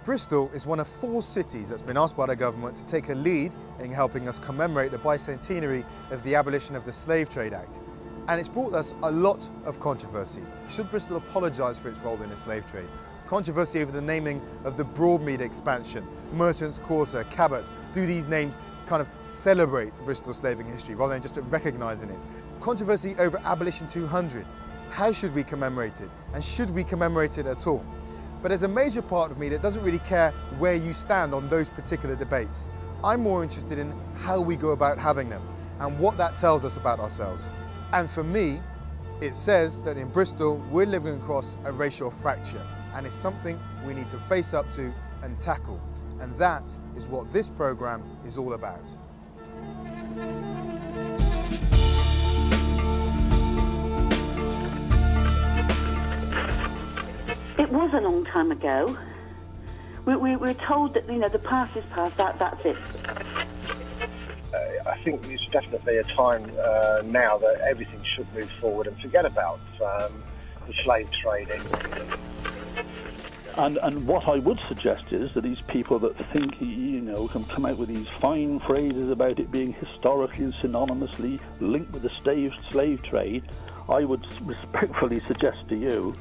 Bristol is one of 4 cities that's been asked by the government to take a lead in helping us commemorate the bicentenary of the abolition of the Slave Trade Act. And it's brought us a lot of controversy. Should Bristol apologise for its role in the slave trade? Controversy over the naming of the Broadmead expansion, Merchants Quarter, Cabot. Do these names kind of celebrate Bristol's slaving history rather than just recognising it? Controversy over Abolition 200. How should we commemorate it? And should we commemorate it at all? But there's a major part of me that doesn't really care where you stand on those particular debates. I'm more interested in how we go about having them and what that tells us about ourselves. And for me, it says that in Bristol, we're living across a racial fracture, and it's something we need to face up to and tackle. And that is what this programme is all about. It was a long time ago. We were told that, you know, the past is past, that's it. I think it's definitely a time now that everything should move forward and forget about the slave trading. And what I would suggest is that these people that think, you know, can come out with these fine phrases about it being historically and synonymously linked with the slave trade, I would respectfully suggest to you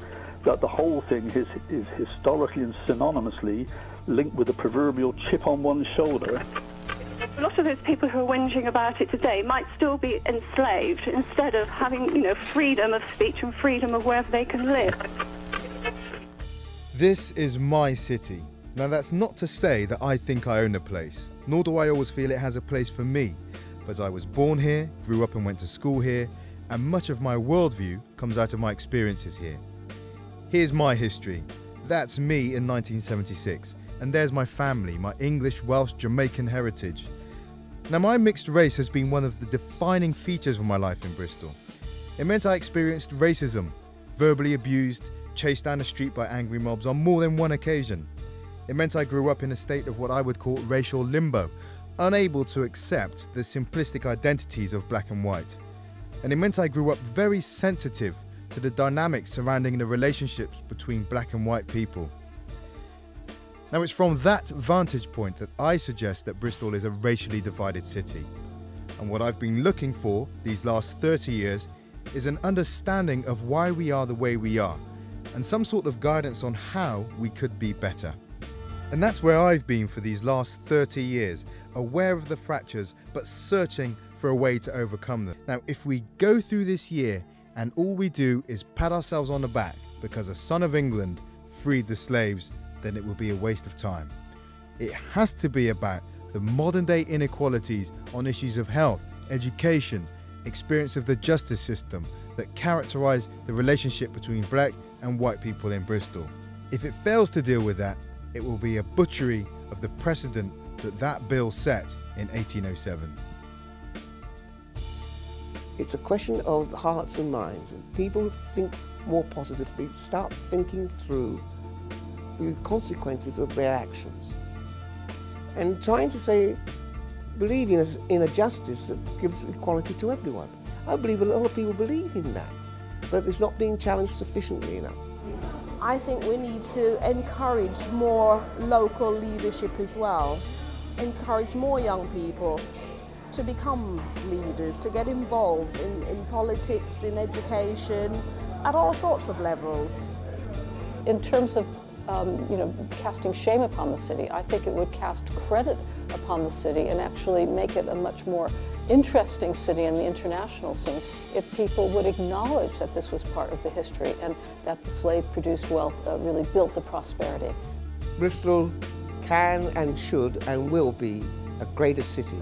that the whole thing is historically and synonymously linked with the proverbial chip on one's shoulder. A lot of those people who are whinging about it today might still be enslaved instead of having, you know, freedom of speech and freedom of wherever they can live. This is my city. Now that's not to say that I think I own a place, nor do I always feel it has a place for me, but I was born here, grew up and went to school here, and much of my worldview comes out of my experiences here. Here's my history. That's me in 1976, and there's my family, my English, Welsh, Jamaican heritage. Now my mixed race has been one of the defining features of my life in Bristol. It meant I experienced racism, verbally abused, chased down the street by angry mobs on more than one occasion. It meant I grew up in a state of what I would call racial limbo, unable to accept the simplistic identities of black and white. And it meant I grew up very sensitive to the dynamics surrounding the relationships between black and white people. Now it's from that vantage point that I suggest that Bristol is a racially divided city. And what I've been looking for these last 30 years is an understanding of why we are the way we are, and some sort of guidance on how we could be better. And that's where I've been for these last 30 years, aware of the fractures, but searching for a way to overcome them. Now, if we go through this year and all we do is pat ourselves on the back because a son of England freed the slaves, then it will be a waste of time. It has to be about the modern day inequalities on issues of health, education, experience of the justice system that characterise the relationship between black and white people in Bristol. If it fails to deal with that, it will be a butchery of the precedent that bill set in 1807. It's a question of hearts and minds, and people who think more positively start thinking through the consequences of their actions and trying to say, believing in a justice that gives equality to everyone. I believe a lot of people believe in that, but it's not being challenged sufficiently enough. I think we need to encourage more local leadership as well, encourage more young people to become leaders, to get involved in politics, in education, at all sorts of levels. In terms of casting shame upon the city, I think it would cast credit upon the city and actually make it a much more interesting city in the international scene if people would acknowledge that this was part of the history and that the slave-produced wealth really built the prosperity. Bristol Can and should and will be a greater city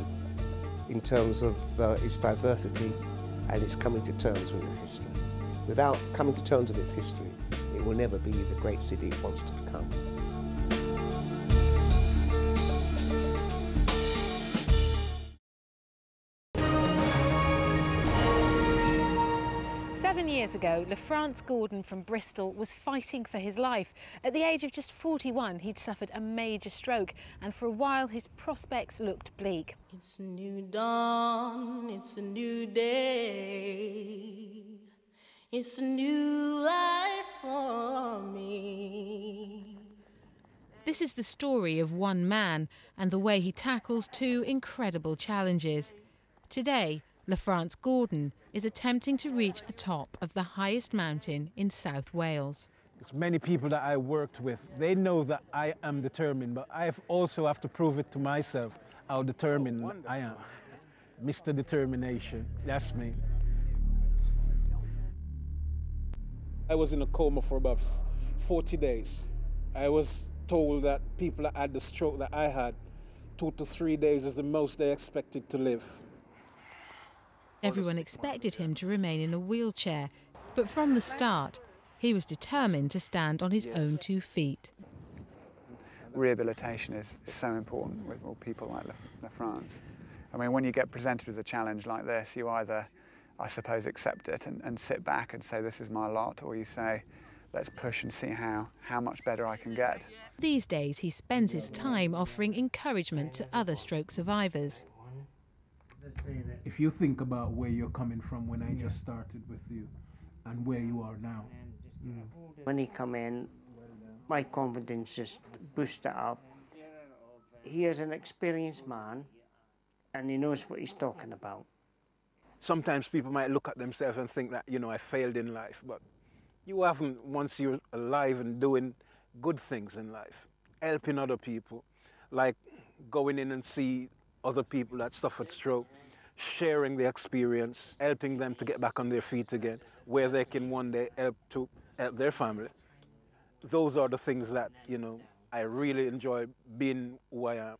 in terms of its diversity and its coming to terms with its history. Without coming to terms with its history, it will never be the great city it wants to become. Years ago, LaFrance Gordon from Bristol was fighting for his life. At the age of just 41, he'd suffered a major stroke, and for a while his prospects looked bleak. It's a new dawn, it's a new day, it's a new life for me. The This is the story of one man and the way he tackles two incredible challenges. Today, LaFrance Gordon is attempting to reach the top of the highest mountain in South Wales. Many people that I worked with, they know that I am determined, but I also have to prove it to myself how determined I am. Mr. Determination, that's me. I was in a coma for about 40 days. I was told that people that had the stroke that I had, 2 to 3 days is the most they expected to live. Everyone expected him to remain in a wheelchair, but from the start, he was determined to stand on his own 2 feet. Rehabilitation is so important with people like LaFrance. I mean, when you get presented with a challenge like this, you either, I suppose, accept it and sit back and say, this is my lot, or you say, let's push and see how much better I can get. These days, he spends his time offering encouragement to other stroke survivors. If you think about where you're coming from when I just started with you and where you are now. When he come in, my confidence just boosted up. He is an experienced man and he knows what he's talking about. Sometimes people might look at themselves and think that, you know, I failed in life, but you haven't once you're alive and doing good things in life, helping other people, like going in and see other people that suffered stroke, sharing their experience, helping them to get back on their feet again, where they can one day help their family. Those are the things that, you know, I really enjoy being who I am.